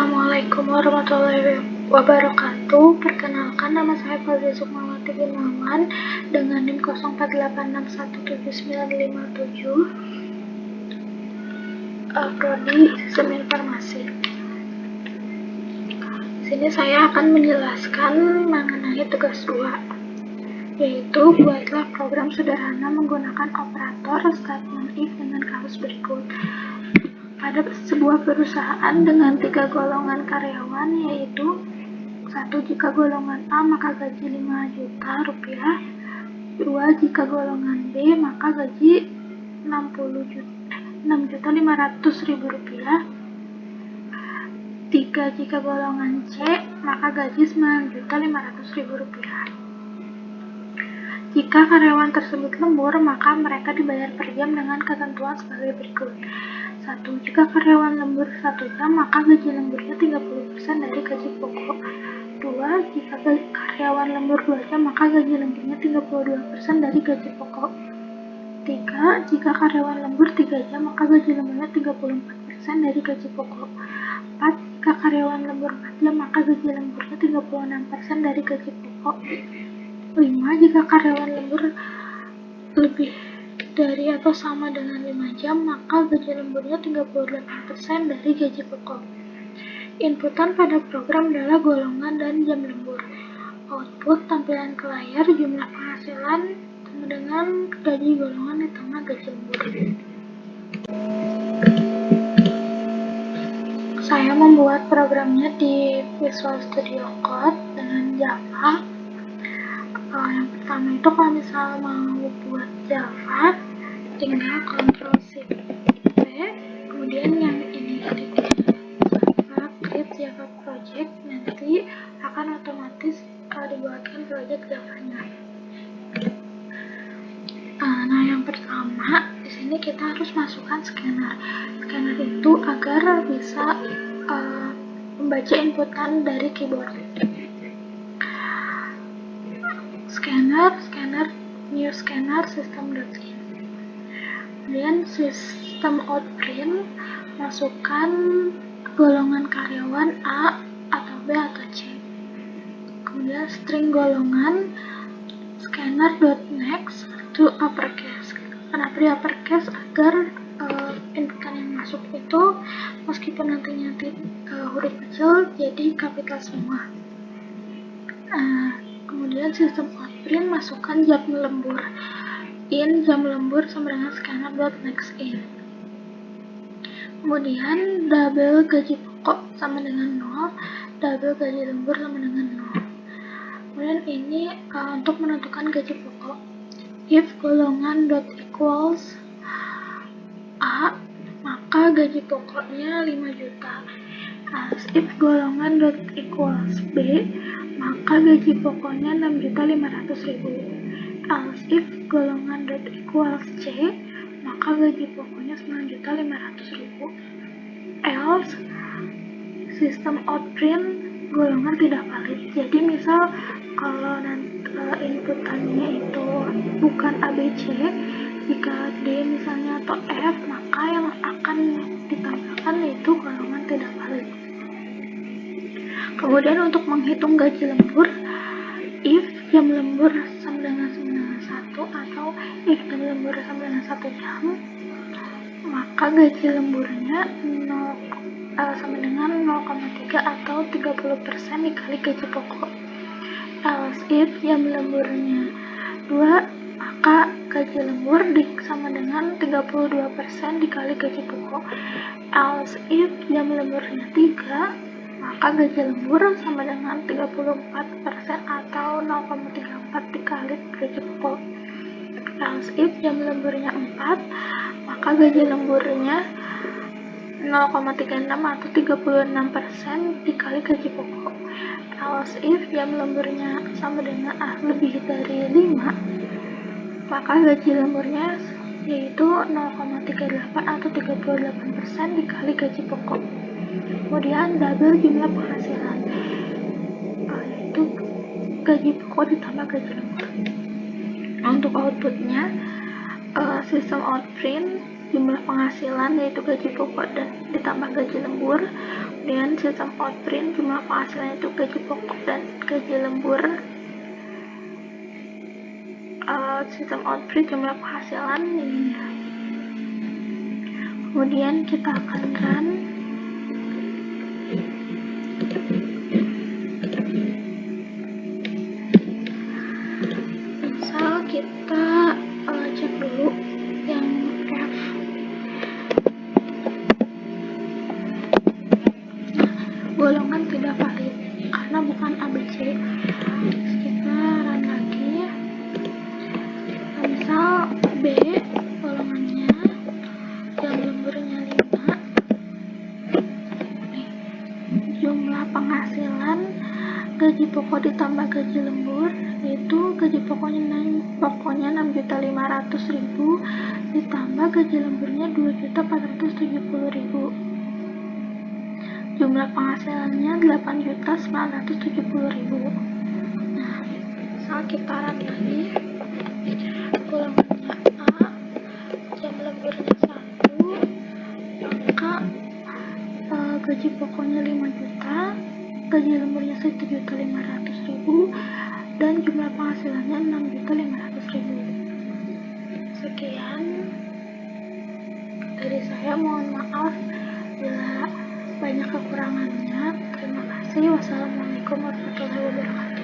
Assalamualaikum warahmatullahi wabarakatuh. Perkenalkan, nama saya Fazia Sukmawati Gunawan dengan NIM 04861797, Prodi Sistem Informasi. Di sini saya akan menjelaskan mengenai tugas 2, yaitu buatlah program sederhana menggunakan operator statement if dengan kasus berikut. Pada sebuah perusahaan dengan 3 golongan karyawan, yaitu 1. Jika golongan A maka gaji 5 juta rupiah, 2. Jika golongan B maka gaji 6.500.000 rupiah, 3. Jika golongan C maka gaji 9.500.000 rupiah. Jika karyawan tersebut lembur, maka mereka dibayar per jam dengan ketentuan sebagai berikut. 1. Jika karyawan lembur 1 jam, maka gaji lemburnya 30% dari gaji pokok. 2. Jika karyawan lembur 2 jam, maka gaji lemburnya 32% dari gaji pokok. 3. Jika karyawan lembur 3 jam, maka gaji lemburnya 34% dari gaji pokok. 4. Jika karyawan lembur 4 jam, maka gaji lemburnya 36% dari gaji pokok. 5. Jika karyawan lembur lebih dari atau sama dengan 5 jam, maka gaji lemburnya 38% dari gaji pokok. Inputan pada program adalah golongan dan jam lembur. Output tampilan ke layar jumlah penghasilan sama dengan gaji golongan ditambah gaji lembur. Saya membuat programnya di Visual Studio Code dengan Java. Yang pertama itu kalau misalnya mau buat Java, tinggal Ctrl+Shift+V, kemudian yang ini Java Create Java Project, nanti akan otomatis dibuatkan project Java-nya. Nah, yang pertama di sini kita harus masukkan scanner. Scanner itu agar bisa membaca inputan dari keyboard. Scanner, new scanner, system.in. Kemudian system out print, masukkan golongan karyawan A atau B atau C. Kemudian string golongan, scanner.next to uppercase. Kenapa di uppercase? Agar inputan yang masuk itu meskipun nantinya huruf kecil jadi kapital semua. Kemudian sistem outprint, masukkan jam lembur. Jam lembur sama dengan scanner.nextIn. Kemudian double gaji pokok sama dengan 0, double gaji lembur sama dengan 0. Kemudian ini untuk menentukan gaji pokok. If golongan .equals A, maka gaji pokoknya 5 juta. If golongan .equals B, maka gaji pokoknya 6.500.000. If golongan .equals C, maka gaji pokoknya 9.500.000. Else, sistem outprint golongan tidak valid. Jadi misal kalau inputannya itu bukan ABC, jika D misalnya atau F, maka yang akan ditambahkan yaitu golongan tidak valid. Kemudian untuk menghitung gaji lembur, if jam lembur sama dengan 1 atau if jam lembur sama dengan 1 jam, maka gaji lemburnya sama dengan 0,3 atau 30% dikali gaji pokok. Else if jam lemburnya 2, maka gaji lembur sama dengan 32% dikali gaji pokok. Else if jam lemburnya 3, maka gaji lembur sama dengan 34% atau 0,34 dikali gaji pokok. Else if jam lemburnya 4, maka gaji lemburnya 0,36 atau 36% dikali gaji pokok. Else if jam lemburnya sama dengan lebih dari 5, maka gaji lemburnya yaitu 0,38 atau 38% dikali gaji pokok. Kemudian double jumlah penghasilan, yaitu gaji pokok ditambah gaji lembur. Untuk outputnya, sistem outprint jumlah penghasilan yaitu gaji pokok dan ditambah gaji lembur. Kemudian sistem outprint, jumlah penghasilan itu gaji pokok dan gaji lembur. Sistem outprint jumlah penghasilan ini. Kemudian kita akan run. Misal kita cek dulu yang F. Golongan tidak valid karena bukan ABC. Kita run lagi. Misal B, golongannya jam lemburnya 5. Jumlah penghasilan gaji pokok ditambah gaji lembur itu gaji pokoknya 6.500.000 ditambah gaji lemburnya 2.470.000. Jumlah penghasilannya 8.970.000. Nah, misal kita run lagi, golongannya A, jam lemburnya 1, maka gaji pokoknya 5 juta, gaji lemburnya 1.500.000, dan jumlah penghasilannya 6.500.000. Sekian dari saya, mohon maaf bila banyak kekurangannya. Terima kasih. Wassalamualaikum warahmatullahi wabarakatuh.